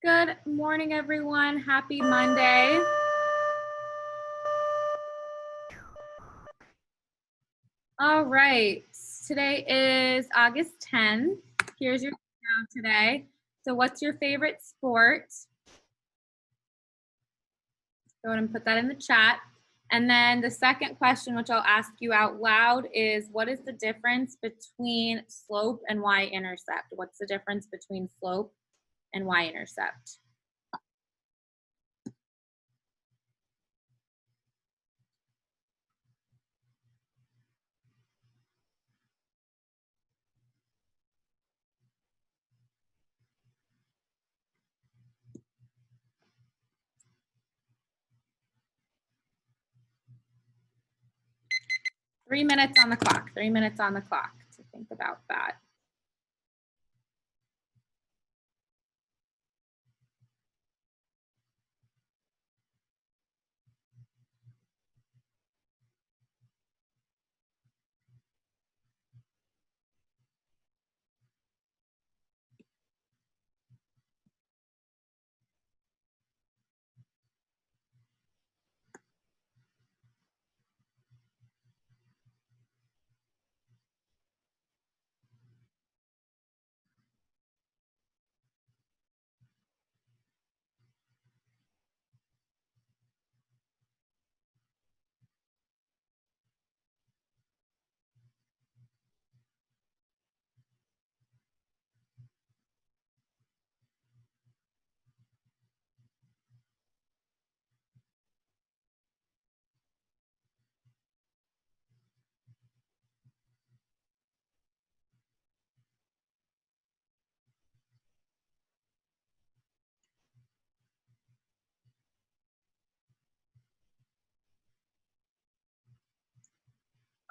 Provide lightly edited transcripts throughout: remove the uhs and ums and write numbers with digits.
Good morning, everyone. Happy Monday. All right, today is August 10th. Here's your countdown today. So what's your favorite sport? Go ahead and put that in the chat. And then the second question, which I'll ask you out loud, is what is the difference between slope and y-intercept? What's the difference between slope and y-intercept? Three minutes on the clock to think about that.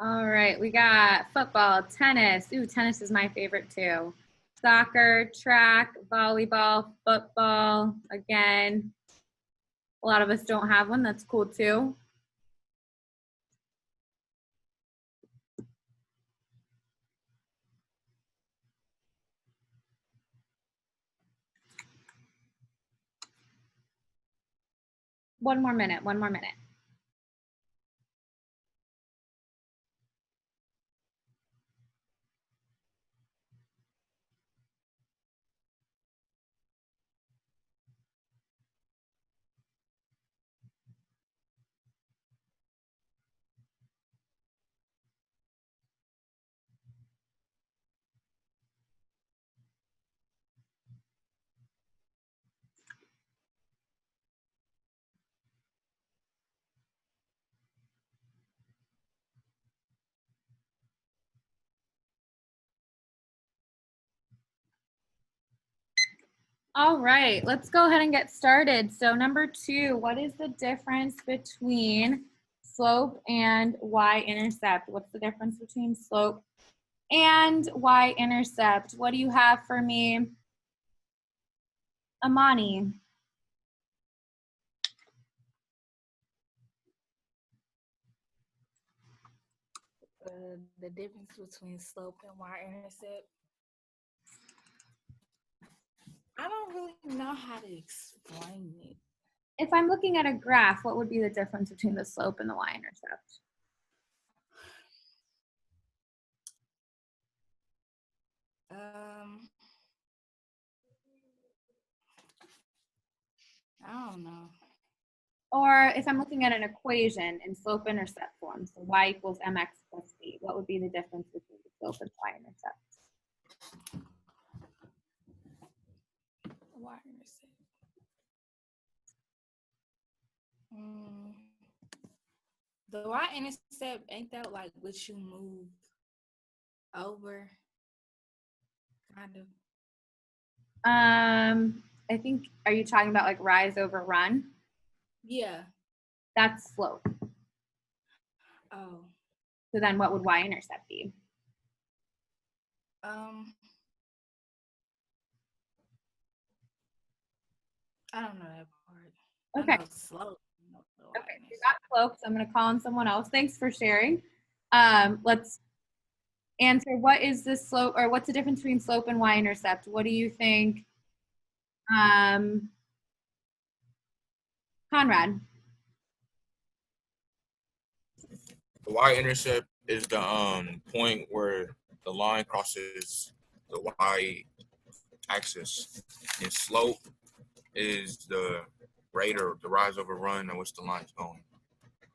All right, we got football, tennis. Ooh, tennis is my favorite too. Soccer, track, volleyball, football. Again, a lot of us don't have one. That's cool too. One more minute. All right, let's go ahead and get started. So number 2, what is the difference between slope and y-intercept? What's the difference between slope and y-intercept? What do you have for me, Amani? The difference between slope and y-intercept. I don't really know how to explain it. If I'm looking at a graph, what would be the difference between the slope and the y-intercept? I don't know. Or if I'm looking at an equation in slope-intercept form, so y equals mx plus b, what would be the difference between the slope and y-intercept? Y-intercept. The y-intercept, ain't that like what you move over, kind of? I think, are you talking about like rise over run? Yeah. That's slope. Oh. So then what would y-intercept be? I don't know that part. Okay. I know slope. Okay, you got slope, so I'm going to call on someone else. Thanks for sharing. Let's answer, what is the slope, or what's the difference between slope and y-intercept? What do you think Conrad. The y-intercept is the point where the line crosses the y-axis, and slope is the rate or the rise over run at which the line is going.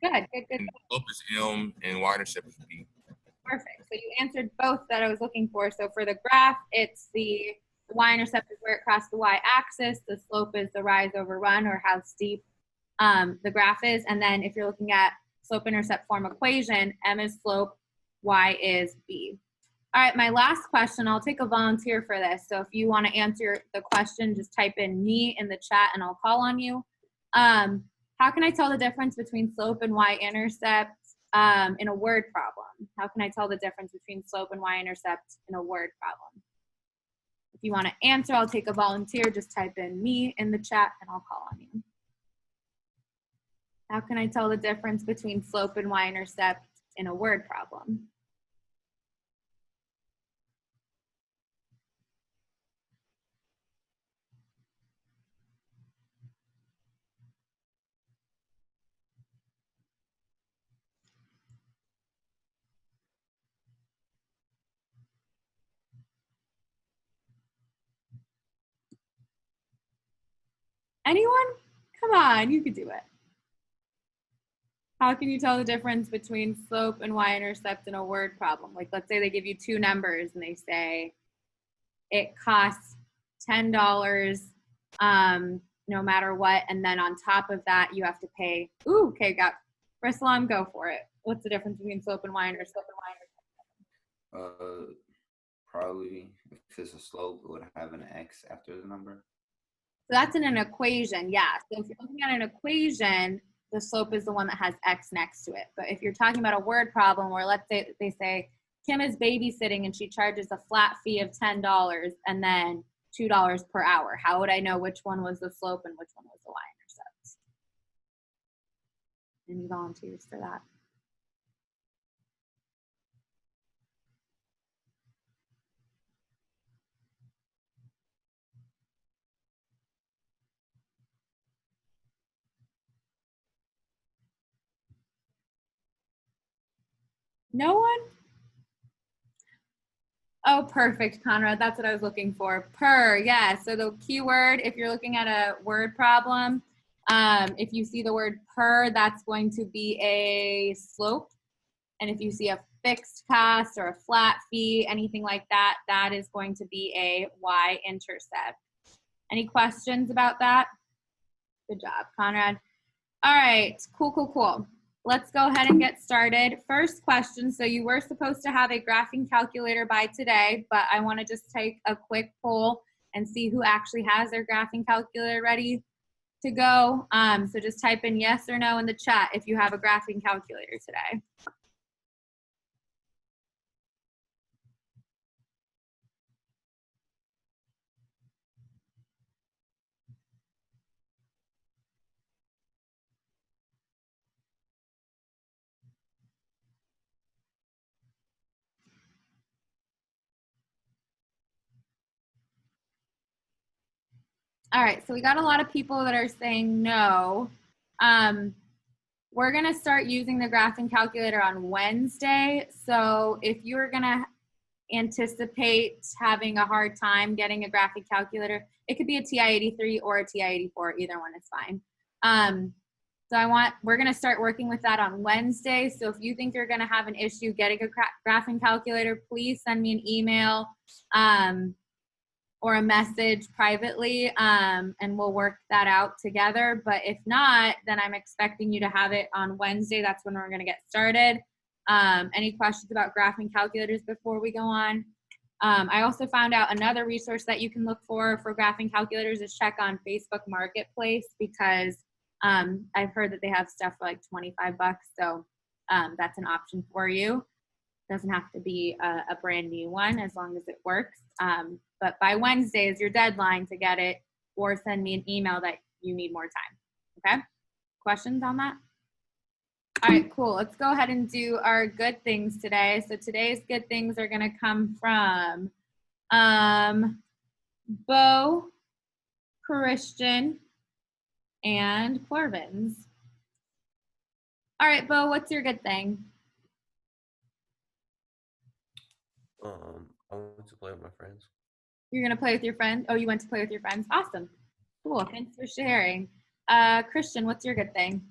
Good, good, good. And slope is m and y-intercept is b. Perfect. So you answered both that I was looking for. So for the graph, it's the y-intercept is where it crosses the y-axis. The slope is the rise over run, or how steep the graph is. And then if you're looking at slope-intercept form equation, m is slope, y is b. All right, my last question, I'll take a volunteer for this. So if you want to answer the question, just type in me in the chat and I'll call on you. How can I tell the difference between slope and y-intercept in a word problem? How can I tell the difference between slope and y-intercept in a word problem? If you want to answer, I'll take a volunteer. Just type in me in the chat and I'll call on you. How can I tell the difference between slope and y-intercept in a word problem? Anyone? Come on, you could do it. How can you tell the difference between slope and y-intercept in a word problem? Like, let's say they give you two numbers and they say it costs $10 no matter what, and then on top of that you have to pay. Ooh, okay, got Rissalam, go for it. What's the difference between slope and y-intercept? Probably if it's a slope, it would have an x after the number. So that's in an equation, yeah. So if you're looking at an equation, the slope is the one that has x next to it. But if you're talking about a word problem where, let's say they say Kim is babysitting and she charges a flat fee of $10 and then $2 per hour, how would I know which one was the slope and which one was the y-intercept? Any volunteers for that? No one? Oh, perfect, Conrad. That's what I was looking for. Per, yeah. So the keyword, if you're looking at a word problem, if you see the word per, that's going to be a slope. And if you see a fixed cost or a flat fee, anything like that, that is going to be a y-intercept. Any questions about that? Good job, Conrad. All right, cool, cool, cool. Let's go ahead and get started. First question, so you were supposed to have a graphing calculator by today, but I want to just take a quick poll and see who actually has their graphing calculator ready to go. So just type in yes or no in the chat if you have a graphing calculator today. All right, so we got a lot of people that are saying no. We're gonna start using the graphing calculator on Wednesday. So if you're gonna anticipate having a hard time getting a graphing calculator, it could be a TI-83 or a TI-84, either one is fine. So we're gonna start working with that on Wednesday. So if you think you're gonna have an issue getting a graphing calculator, please send me an email or a message privately, and we'll work that out together. But if not, then I'm expecting you to have it on Wednesday. That's when we're gonna get started. Any questions about graphing calculators before we go on? I also found out another resource that you can look for graphing calculators is check on Facebook Marketplace, because I've heard that they have stuff for like 25 bucks. So that's an option for you. Doesn't have to be a brand new one as long as it works. But by Wednesday is your deadline to get it, or send me an email that you need more time. Okay? Questions on that? All right, cool. Let's go ahead and do our good things today. So today's good things are going to come from Bo, Christian, and Clervins. All right, Bo, what's your good thing? I went to play with my friends. You're gonna play with your friends? Oh, you went to play with your friends? Awesome. Cool, thanks for sharing. Christian, what's your good thing?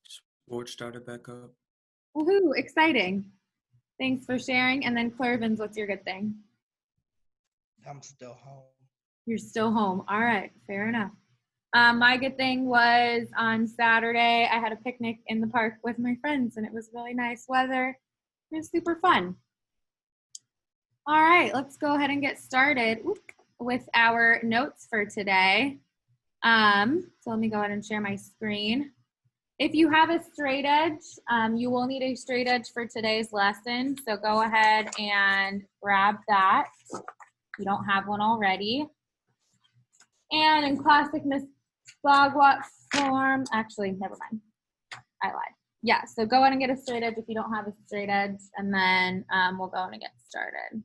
Sports started back up. Woohoo, exciting. Thanks for sharing. And then Clervins, what's your good thing? I'm still home. You're still home. All right, fair enough. My good thing was on Saturday, I had a picnic in the park with my friends, and it was really nice weather. It was super fun. All right, let's go ahead and get started with our notes for today. So let me go ahead and share my screen. If you have a straight edge, you will need a straight edge for today's lesson. So go ahead and grab that if you don't have one already. And in classic Miss Bogwat form, actually, never mind. I lied. Yeah, so go ahead and get a straight edge if you don't have a straight edge, and then we'll go ahead and get started.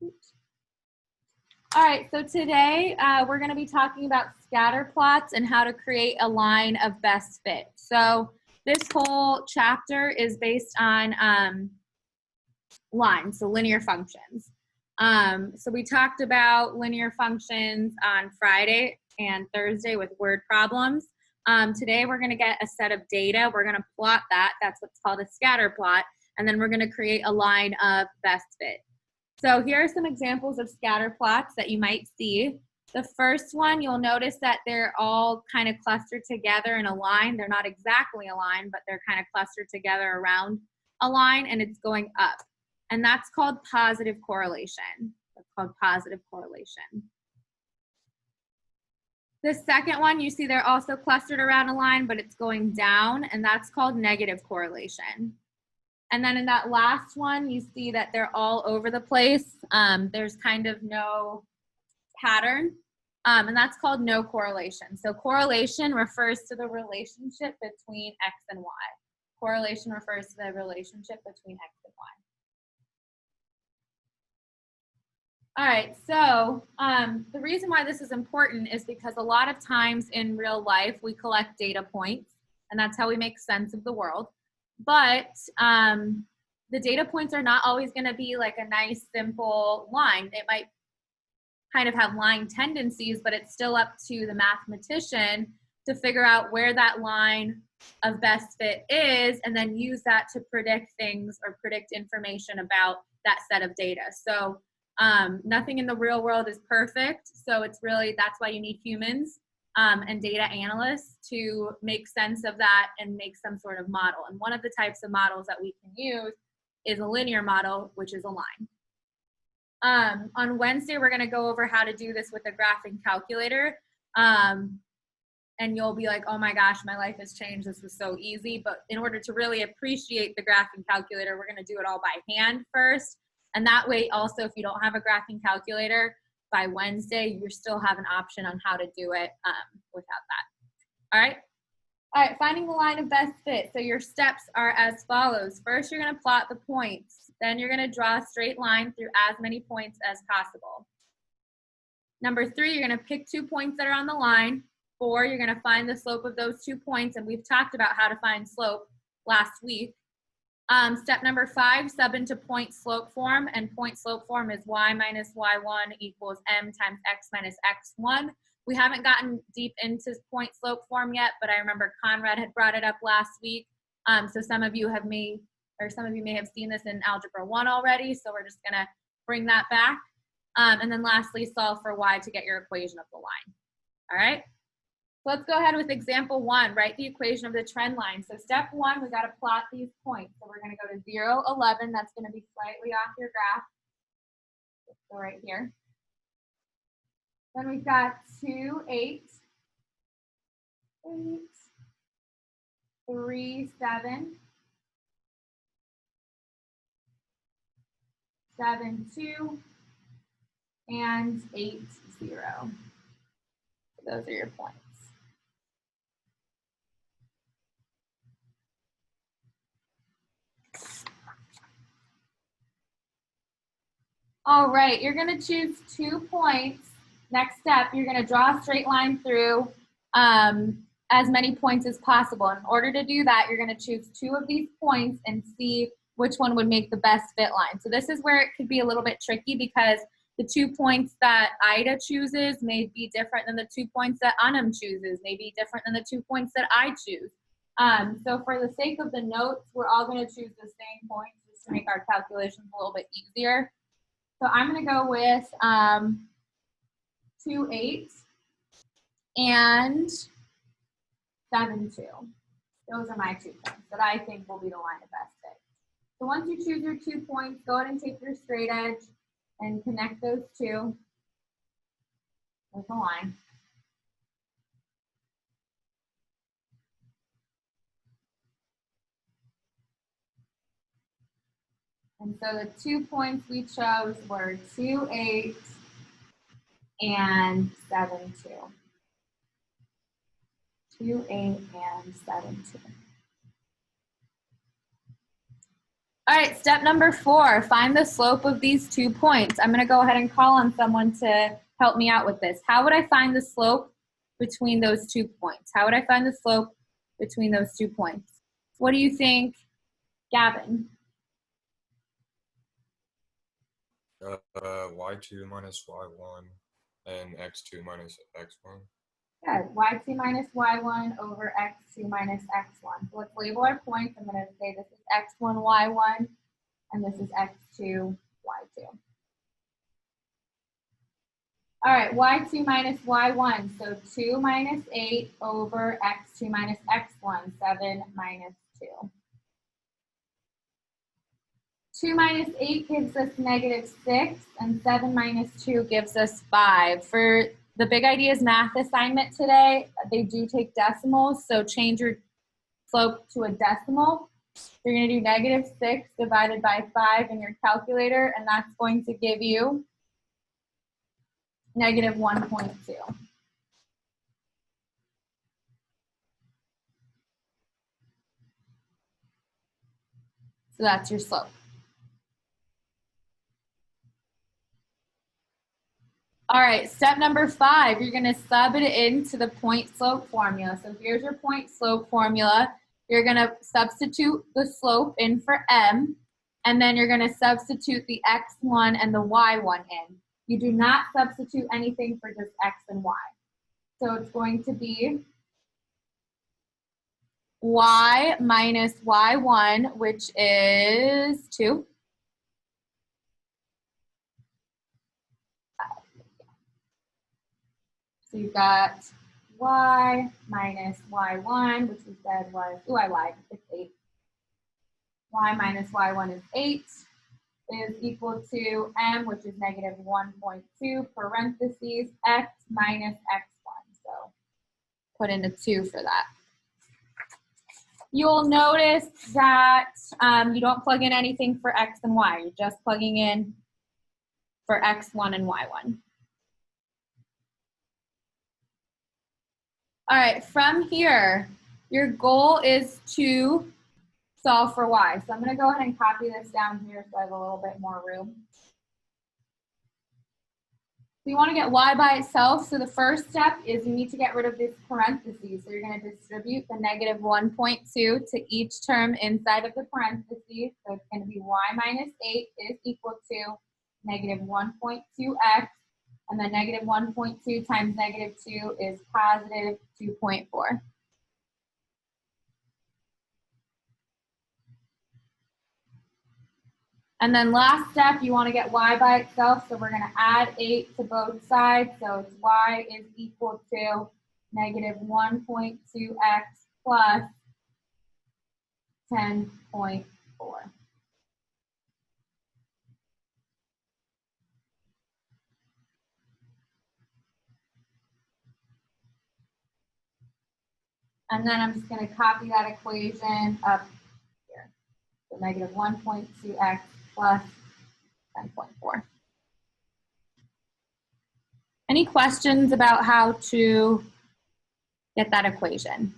Oops. All right, so today we're going to be talking about scatter plots and how to create a line of best fit. So this whole chapter is based on lines, so linear functions. So we talked about linear functions on Friday and Thursday with word problems. Today we're going to get a set of data. We're going to plot that. That's what's called a scatter plot. And then we're going to create a line of best fit. So here are some examples of scatter plots that you might see. The first one, you'll notice that they're all kind of clustered together in a line. They're not exactly a line, but they're kind of clustered together around a line, and it's going up. And that's called positive correlation. That's called positive correlation. The second one, you see they're also clustered around a line, but it's going down, and that's called negative correlation. And then in that last one, you see that they're all over the place. There's kind of no pattern, and that's called no correlation. So correlation refers to the relationship between X and Y. Correlation refers to the relationship between X and Y. All right, so the reason why this is important is because a lot of times in real life, we collect data points, and that's how we make sense of the world. But the data points are not always going to be like a nice, simple line. It might kind of have line tendencies, but it's still up to the mathematician to figure out where that line of best fit is, and then use that to predict things or predict information about that set of data. So nothing in the real world is perfect. So it's really, that's why you need humans and data analysts to make sense of that and make some sort of model. And one of the types of models that we can use is a linear model, which is a line. On Wednesday, we're going to go over how to do this with a graphing calculator. And you'll be like, oh my gosh, my life has changed. This was so easy. But in order to really appreciate the graphing calculator, we're going to do it all by hand first. And that way also, if you don't have a graphing calculator, by Wednesday, you still have an option on how to do it without that. All right? All right, finding the line of best fit. So your steps are as follows. First, you're going to plot the points. Then you're going to draw a straight line through as many points as possible. Number 3, you're going to pick 2 points that are on the line. 4, you're going to find the slope of those 2 points, and we've talked about how to find slope last week. Step number 5, sub into point slope form, and point slope form is y minus y1 equals m times x minus x1. We haven't gotten deep into point slope form yet, but I remember Conrad had brought it up last week. So some of you may have seen this in Algebra 1 already, so we're just gonna bring that back. And then lastly, solve for y to get your equation of the line. All right? So let's go ahead with example 1, write the equation of the trend line. So step 1, we gotta plot these points. So we're gonna go to 0, 11, that's gonna be slightly off your graph. Let's go right here. Then we've got 2, 8, 8, 3, 7, 7, 2, and 8, 0. Those are your points. All right, you're going to choose 2 points next step, you're going to draw a straight line through as many points as possible. In order to do that, you're going to choose 2 of these points and see which one would make the best fit line. So this is where it could be a little bit tricky because the 2 points that Ida chooses may be different than the 2 points that Anam chooses, may be different than the 2 points that I choose. So for the sake of the notes, we're all going to choose the same points just to make our calculations a little bit easier. So I'm going to go with 2, 8 and 7, 2. Those are my 2 points that I think will be the line of best fit. So once you choose your 2 points, go ahead and take your straight edge and connect those 2 with a line. And so the 2 points we chose were 2, 8 and 7, 2. 2, 8 and 7, 2. All right, step number 4, find the slope of these 2 points. I'm going to go ahead and call on someone to help me out with this. How would I find the slope between those 2 points? How would I find the slope between those 2 points? What do you think, Gavin? y2 minus y1 and x2 minus x1. Good. Y2 minus y1 over x2 minus x1. So let's label our points. I'm going to say this is x1, y1, and this is x2, y2. All right, y2 minus y1. So 2 minus 8 over x2 minus x1, 7 minus 2. 2 minus 8 gives us negative 6, and 7 minus 2 gives us 5. For the Big Ideas math assignment today, they do take decimals, so change your slope to a decimal. You're going to do negative 6 divided by 5 in your calculator, and that's going to give you negative 1.2. So that's your slope. All right, step number 5, you're going to sub it into the point slope formula. So here's your point slope formula. You're going to substitute the slope in for m, and then you're going to substitute the x1 and the y1 in. You do not substitute anything for just x and y. So it's going to be y minus y1, which is 2. So you've got y minus y1, which we said was, oh, I lied, it's 8. Y minus y1 is 8, is equal to m, which is negative 1.2, parentheses, x minus x1. So put in a 2 for that. You'll notice that you don't plug in anything for x and y. You're just plugging in for x1 and y1. All right, from here, your goal is to solve for y. So I'm going to go ahead and copy this down here so I have a little bit more room. So you want to get y by itself. So the first step is you need to get rid of this parentheses. So you're going to distribute the negative 1.2 to each term inside of the parentheses. So it's going to be y minus 8 is equal to negative 1.2x. And then negative 1.2 times negative 2 is positive 2.4. And then last step, you want to get y by itself. So we're going to add 8 to both sides. So it's y is equal to negative 1.2x plus 10.4. And then I'm just going to copy that equation up here. So negative 1.2x plus 10.4. Any questions about how to get that equation?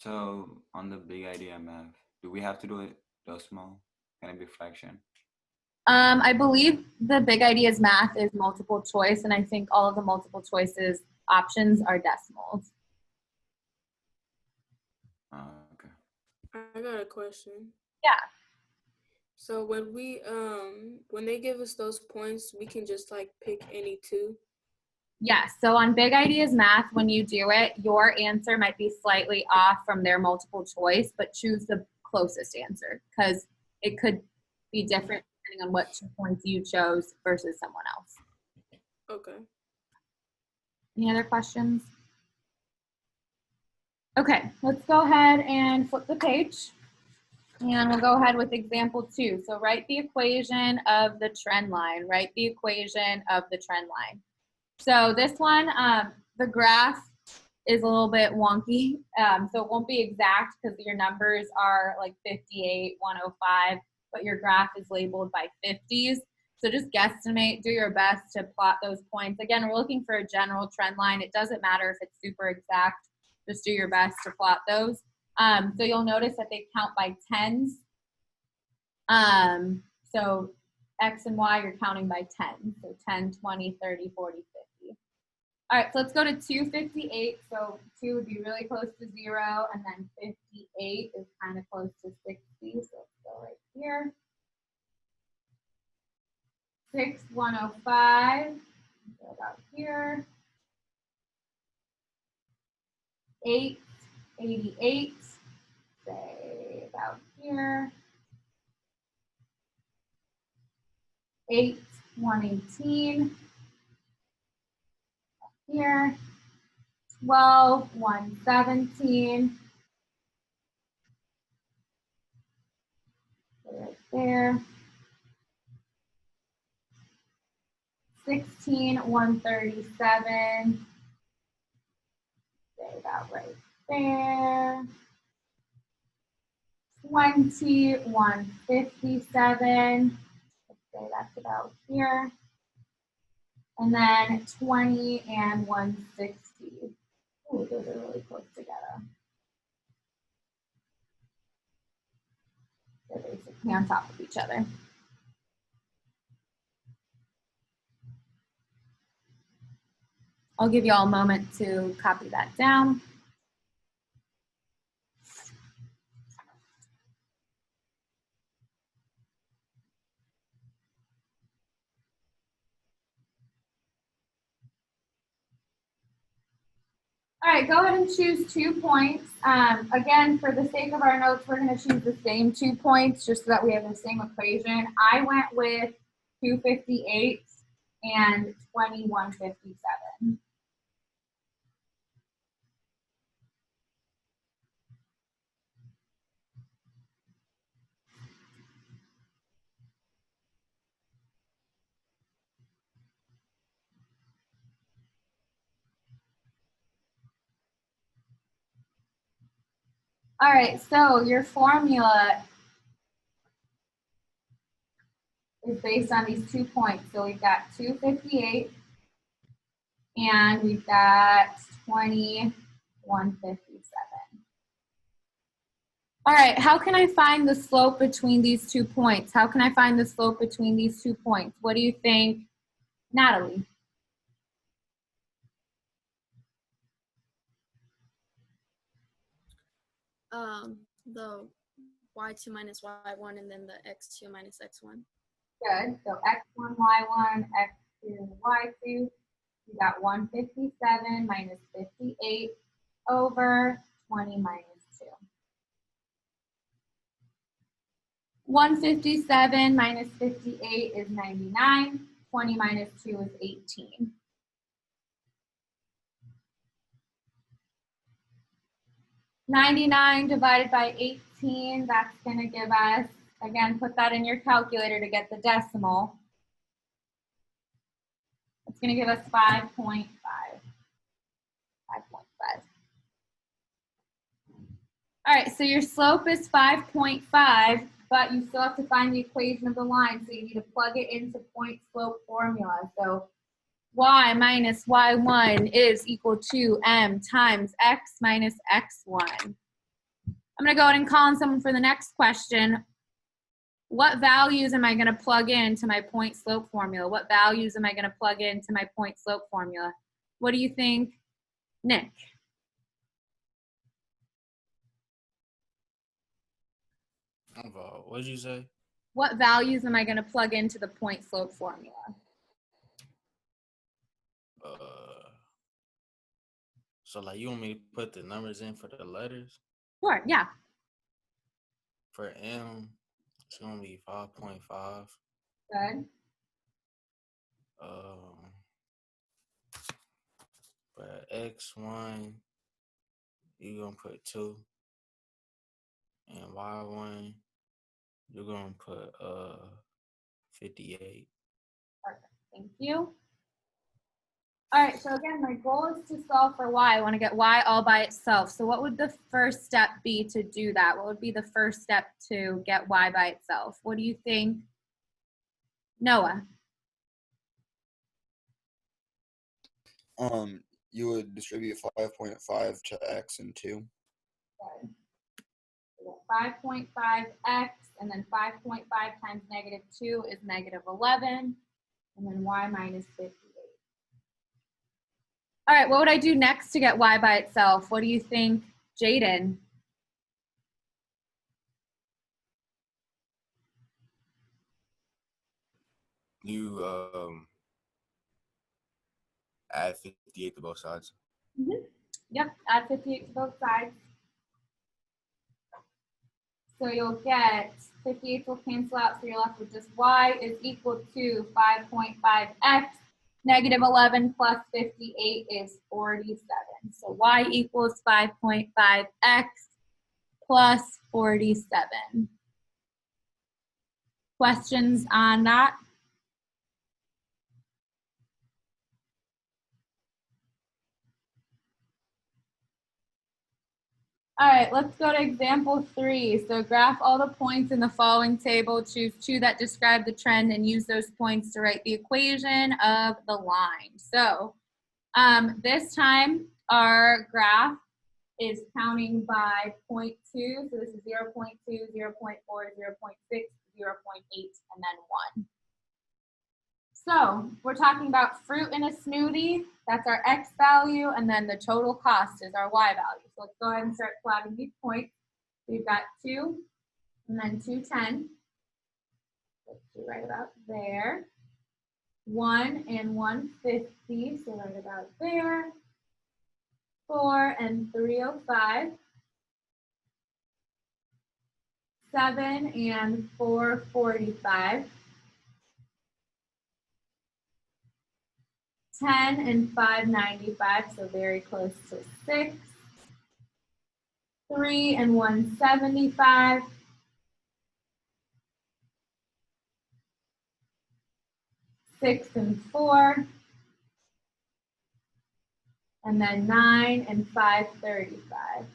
So on the big idea math, do we have to do it decimal? Can it be fraction? I believe the big ideas math is multiple choice, and I think all of the multiple choices options are decimals. Okay. I got a question. Yeah. So when they give us those points, we can just like pick any two. Yes, so on big ideas math, when you do it, your answer might be slightly off from their multiple choice, but choose the closest answer because it could be different depending on what 2 points you chose versus someone else. Okay. Any other questions? Okay, let's go ahead and flip the page. And we'll go ahead with example 2. So write the equation of the trend line. Write the equation of the trend line. So this one, the graph is a little bit wonky. So it won't be exact because your numbers are like 58, 105, but your graph is labeled by 50s. So just guesstimate, do your best to plot those points. Again, we're looking for a general trend line. It doesn't matter if it's super exact. Just do your best to plot those. So you'll notice that they count by tens. So X and Y, you're counting by 10. So 10, 20, 30, 40, 50. All right, so let's go to 258. So 2 would be really close to 0, and then 58 is kind of close to 60. So let's go right here. 6, 105. Go about here. 8, 88. Say about here. 8, 118. Here. 12, 117. Right there. 16, 137. Say about right there. 20, 157. Say that's about here. And then 20 and 160. Ooh, those are really close together. They're basically on top of each other. I'll give you all a moment to copy that down. All right, go ahead and choose 2 points. Again, for the sake of our notes, we're going to choose the same 2 points just so that we have the same equation. I went with 258 and 2157. All right, so your formula is based on these 2 points. So we've got 258 and we've got 2157. All right, how can I find the slope between these 2 points? How can I find the slope between these 2 points? What do you think, Natalie? The y2 minus y1 and then the x2 minus x1. Good. So x1, y1, x2, y2. You got 157 minus 58 over 20 minus 2. 157 minus 58 is 99. 20 minus 2 is 18. $99 divided by 18, that's going to give us, again, put that in your calculator to get the decimal. It's going to give us 5.5. 5.5. All right, so your slope is 5.5, but you still have to find the equation of the line, so you need to plug it into point slope formula. So y minus y1 is equal to m times x minus x1. I'm going to go ahead and call on someone for the next question. what values am I going to plug into my point slope formula? What values am I going to plug into my point slope formula? What do you think, Nick? What did you say? What values am I going to plug into the point slope formula? So like you want me to put the numbers in for the letters? Sure, yeah. For M, it's gonna be 5.5. Good. For X1, you're gonna put 2. And Y1, you're gonna put 58. Perfect. Thank you. All right, so again, my goal is to solve for y. I want to get y all by itself. So what would the first step be to do that? What would be the first step to get y by itself? What do you think, Noah? You would distribute 5.5 to x and 2. Okay. 5.5x, and then 5.5 times -2 is -11, and then y minus 58. All right, what would I do next to get y by itself? What do you think, Jaden? You add 58 to both sides. Mm-hmm. Yep, add 58 to both sides. So you'll get 58 will cancel out, so you're left with just y is equal to 5.5x. -11 plus 58 is 47. So y equals 5.5x plus 47. Questions on that? All right, let's go to example 3. So graph all the points in the following table, choose 2 that describe the trend, and use those points to write the equation of the line. So this time our graph is counting by 0.2. So this is 0.2, 0.4, 0.6, 0.8, and then 1. So we're talking about fruit in a smoothie. That's our x value, and then the total cost is our y value. So let's go ahead and start plotting these points. We've got 2, and then 210. Let's do right about there. 1 and 150, so right about there. 4 and 305. 7 and 445. 10 and 595, so very close to 6. 3 and 175. 6 and 4. And then 9 and 535.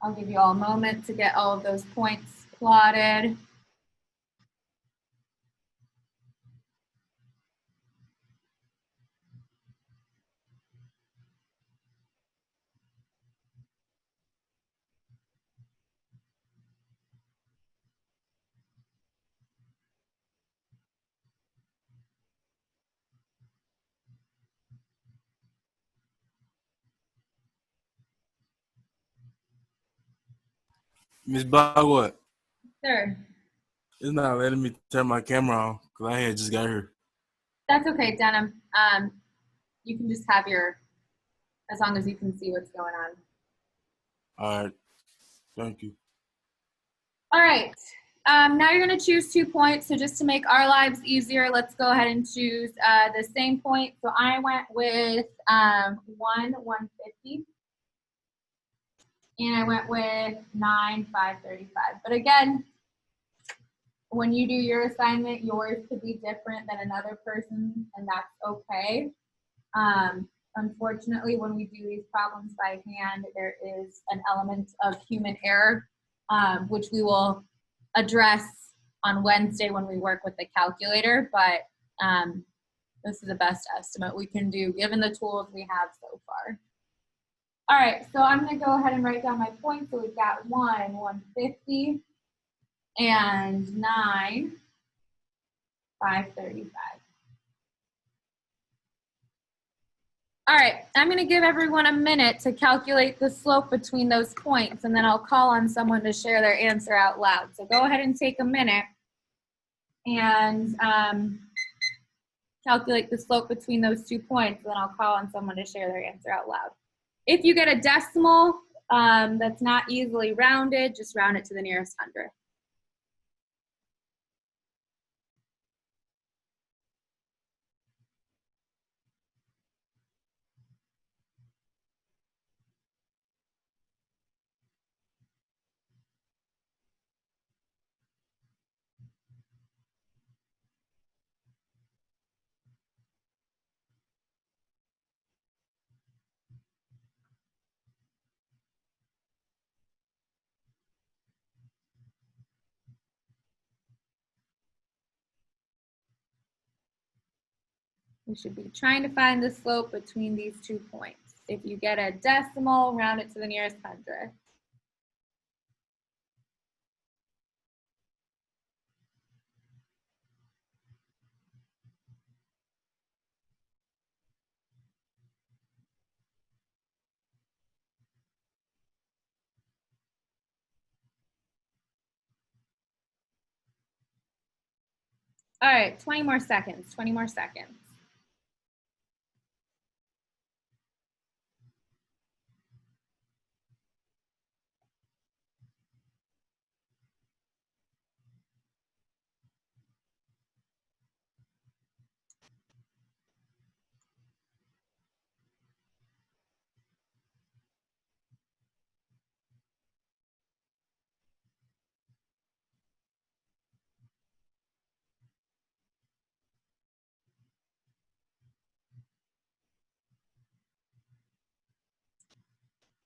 I'll give you all a moment to get all of those points plotted. Miss Bogwood, Sure. it's not letting me turn my camera on because I had just got here. That's okay, Denim. You can just have your, as long as you can see what's going on. All right. Thank you. All right. Now you're going to choose 2 points. So just to make our lives easier, let's go ahead and choose the same point. So I went with 150. And I went with 9, 535. But again, when you do your assignment, yours could be different than another person's, and that's okay. Unfortunately, when we do these problems by hand, there is an element of human error, which we will address on Wednesday when we work with the calculator, but this is the best estimate we can do given the tools we have so far. All right, so I'm going to go ahead and write down my points. So we've got 1, 150, and 9, 535. All right, I'm going to give everyone a minute to calculate the slope between those points, and then I'll call on someone to share their answer out loud. So go ahead and take a minute and calculate the slope between those 2 points, and then I'll call on someone to share their answer out loud. If you get a decimal that's not easily rounded, just round it to the nearest hundredth. We should be trying to find the slope between these 2 points. If you get a decimal, round it to the nearest hundredth. All right, 20 more seconds, 20 more seconds.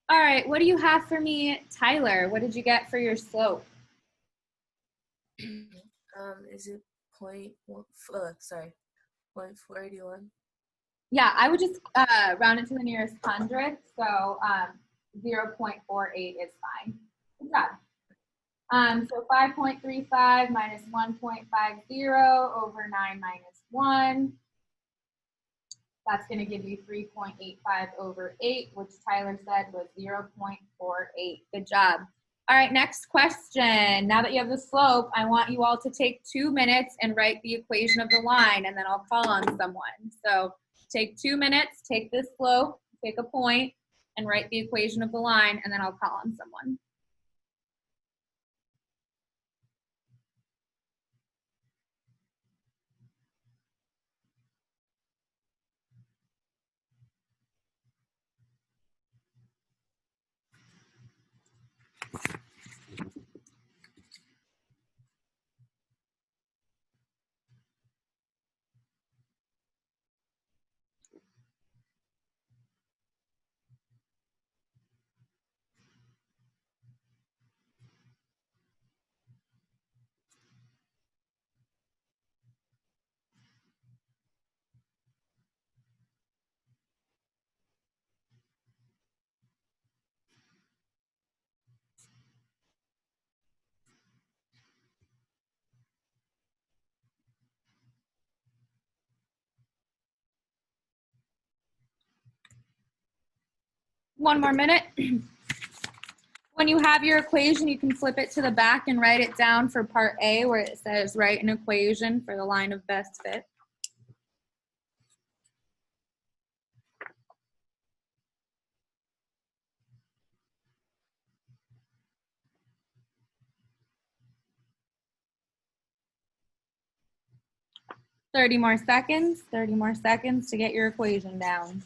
All right, what do you have for me, Tyler? What did you get for your slope? Is it 0.481? Yeah, I would just round it to the nearest hundredth, so 0.48 is fine. Good job. So 5.35 minus 1.50 over 9 minus 1. That's going to give you 3.85 over 8, which Tyler said was 0.48. Good job. All right, next question. Now that you have the slope, I want you all to take 2 minutes and write the equation of the line, and then I'll call on someone. So take 2 minutes, take this slope, take a point, and write the equation of the line, and then I'll call on someone. One more minute. When you have your equation, you can flip it to the back and write it down for part A, where it says write an equation for the line of best fit. Thirty more seconds to get your equation down.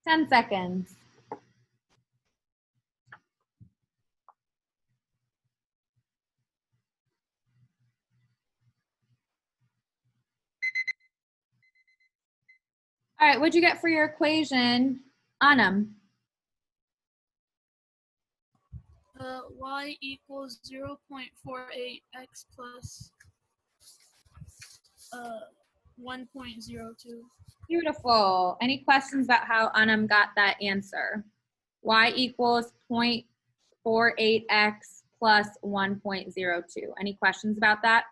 Ten seconds. All right, what'd you get for your equation, Anam? Y equals 0.48x plus 1.02. Beautiful. Any questions about how Anam got that answer? Y equals 0.48x plus 1.02. Any questions about that?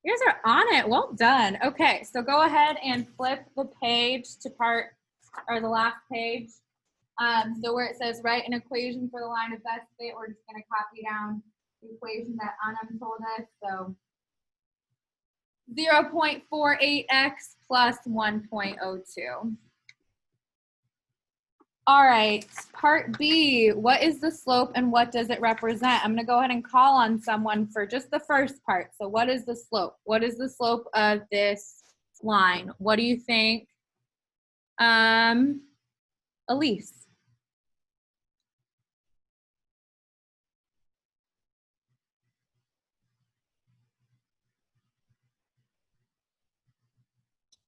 You guys are on it. Well done. Okay, so go ahead and flip the page to the last page. So where it says write an equation for the line of best fit, we're just going to copy down the equation that Anam told us. So 0.48x plus 1.02. All right, part B, what is the slope and what does it represent? I'm going to go ahead and call on someone for just the first part. So what is the slope? What is the slope of this line? What do you think? Elise.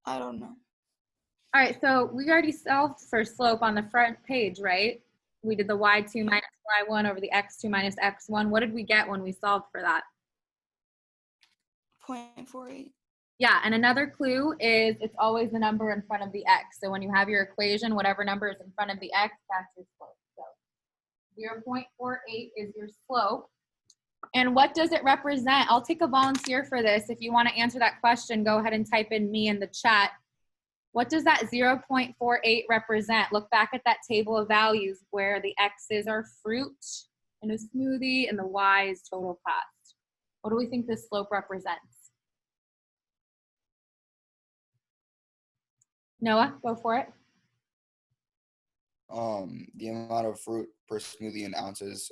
I don't know. All right, so we already solved for slope on the front page, right? We did the y2 minus y1 over the x2 minus x1. What did we get when we solved for that? 0.48. Yeah, and another clue is it's always the number in front of the x. So when you have your equation, whatever number is in front of the x, that's your slope. So 0.48 is your slope. And what does it represent? I'll take a volunteer for this. If you want to answer that question, go ahead and type in me in the chat. What does that 0.48 represent? Look back at that table of values where the x's are fruit in a smoothie and the y is total cost. What do we think this slope represents? Noah, go for it. The amount of fruit per smoothie in ounces,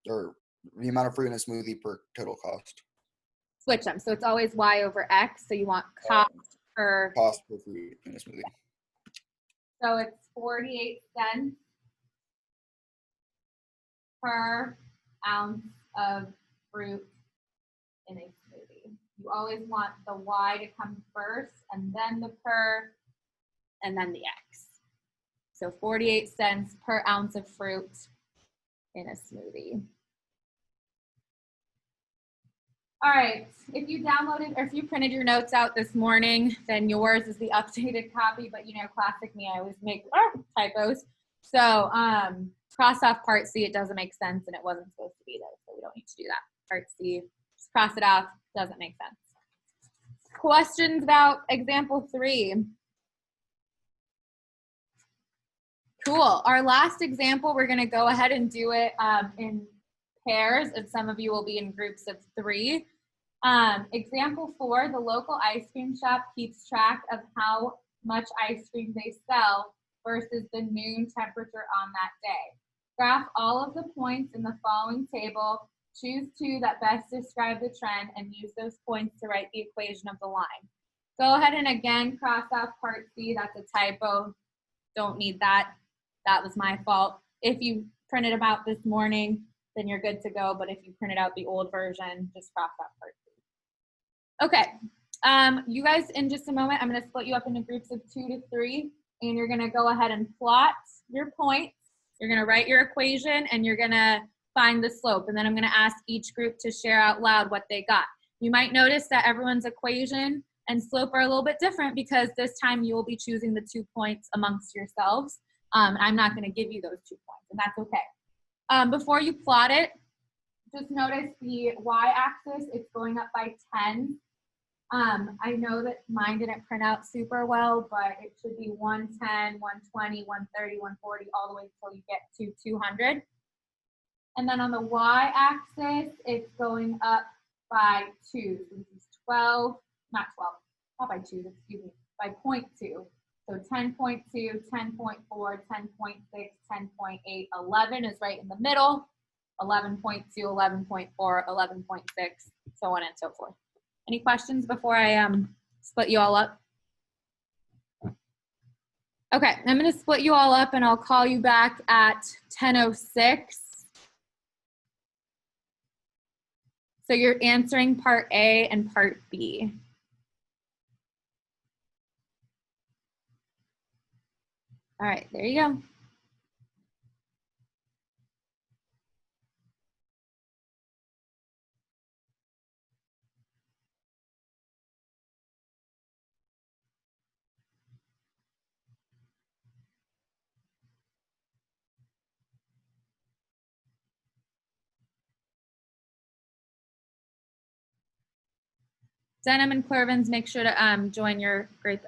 or the amount of fruit in a smoothie per total cost. Switch them. So it's always y over x. So you want cost per fruit in a smoothie. So it's 48 cents per ounce of fruit in a smoothie. You always want the y to come first, and then the per, and then the x. So 48 cents per ounce of fruit in a smoothie. All right, if you downloaded or if you printed your notes out this morning, then yours is the updated copy, but you know, classic me, I always make typos. So cross off part C, it doesn't make sense and it wasn't supposed to be there, so we don't need to do that. Part C, just cross it off, doesn't make sense. Questions about example 3? Cool, our last example, we're gonna go ahead and do it in pairs, and some of you will be in groups of 3. Example 4, the local ice cream shop keeps track of how much ice cream they sell versus the noon temperature on that day. Graph all of the points in the following table, choose 2 that best describe the trend, and use those points to write the equation of the line. Go ahead and again cross off part C, that's a typo, don't need that. That was my fault. If you printed them out this morning, then you're good to go, but if you printed out the old version, just cross off part C. Okay, you guys, in just a moment, I'm gonna split you up into groups of 2 to 3, and you're gonna go ahead and plot your points. You're gonna write your equation, and you're gonna find the slope, and then I'm gonna ask each group to share out loud what they got. You might notice that everyone's equation and slope are a little bit different because this time you will be choosing the 2 points amongst yourselves. I'm not gonna give you those 2 points, and that's okay. Before you plot it, just notice the y-axis, it's going up by 10. I know that mine didn't print out super well, but it should be 110, 120, 130, 140, all the way until you get to 200. And then on the y-axis, it's going up by 2. So this is 12, not 12, not by 2, excuse me, by 0.2. So 10.2, 10.4, 10.6, 10.8, 11 is right in the middle, 11.2, 11.4, 11.6, so on and so forth. Any questions before I split you all up? Okay, I'm gonna split you all up and I'll call you back at 10:06. So you're answering part A and part B. All right, there you go. Denim and Clervins, make sure to join your great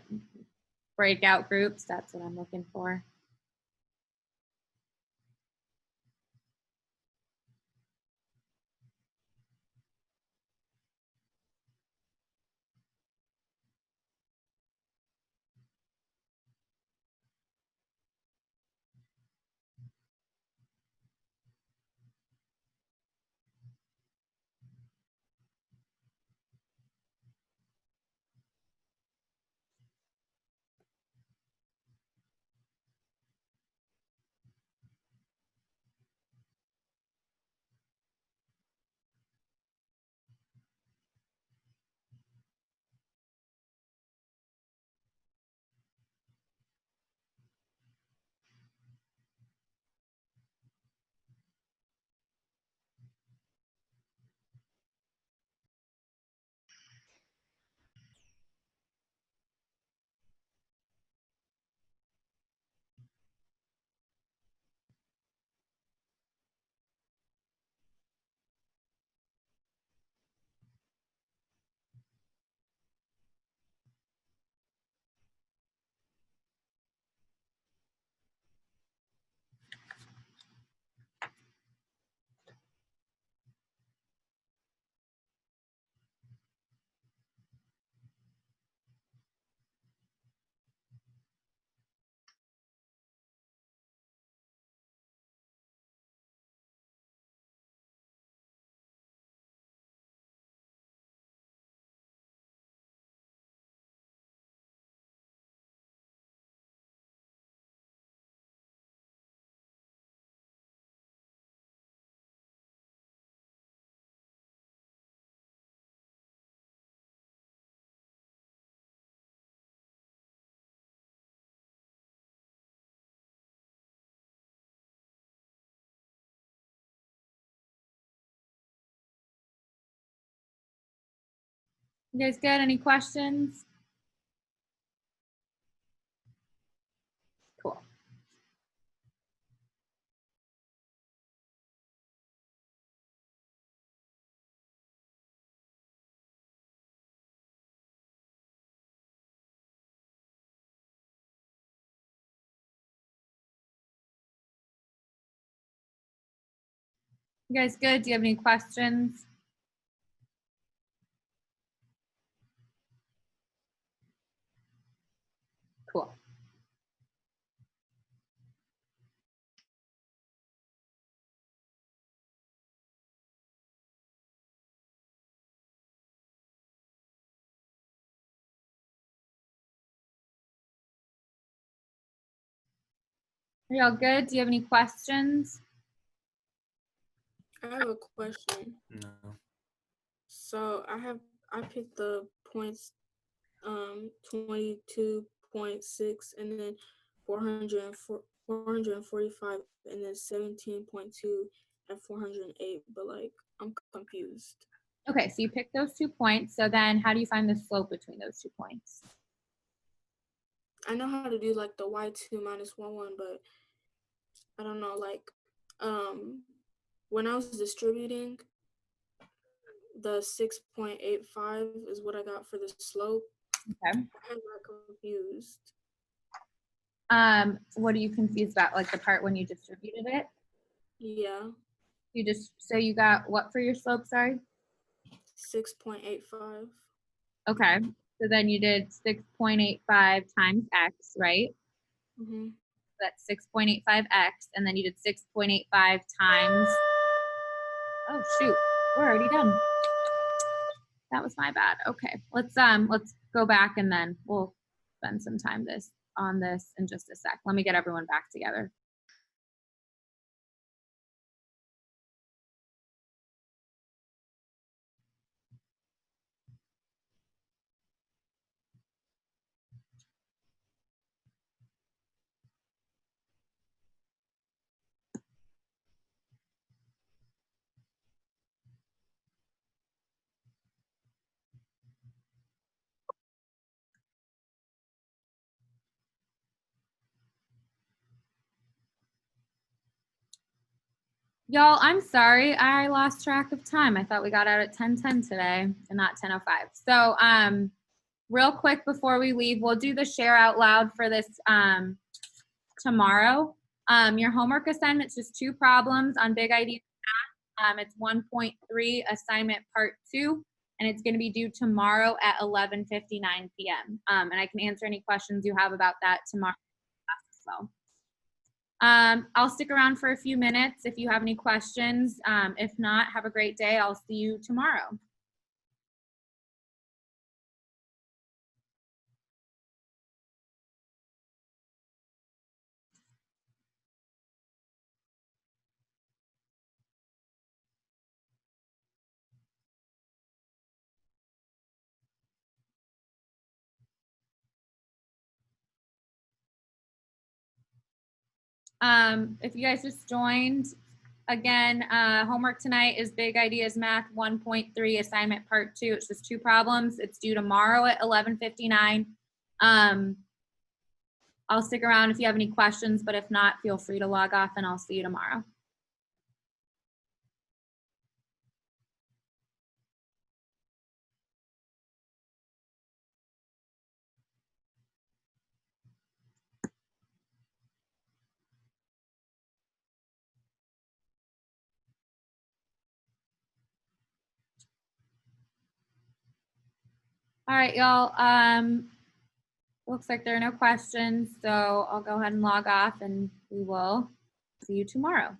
breakout groups. That's what I'm looking for. You guys good? Any questions? Cool. You guys good? Do you have any questions? Cool. Are y'all good? Do you have any questions? I have a question. No. So I picked the points 22.6 and then 445 and then 17.2 and 408, but like I'm confused. Okay, so you pick those 2 points. So then how do you find the slope between those 2 points? I know how to do like the y2 minus y1, but I don't know, like when I was distributing, the 6.85 is what I got for the slope. Okay. I got confused. What are you confused about? Like the part when you distributed it? Yeah, So you got what for your slope, sorry? 6.85. Okay. So then you did 6.85 times x, right? Mm-hmm. That's 6.85x, and then you did 6.85 times, oh shoot, we're already done. That was my bad. Okay, let's go back and then we'll spend some time on this in just a sec. Let me get everyone back together. Y'all, I'm sorry. I lost track of time. I thought we got out at 10:10 today and not 10:05. So, real quick before we leave, we'll do the share out loud for this tomorrow. Your homework assignment's just 2 problems on big ideas. It's 1.3 assignment part 2, and it's going to be due tomorrow at 11:59 p.m. And I can answer any questions you have about that tomorrow as well. I'll stick around for a few minutes if you have any questions. If not, have a great day. I'll see you tomorrow. If you guys just joined, again, homework tonight is Big Ideas Math 1.3 assignment part 2. It's just 2 problems. It's due tomorrow at 11:59. I'll stick around if you have any questions, but if not, feel free to log off and I'll see you tomorrow. All right, y'all. Looks like there are no questions, so I'll go ahead and log off and we will see you tomorrow.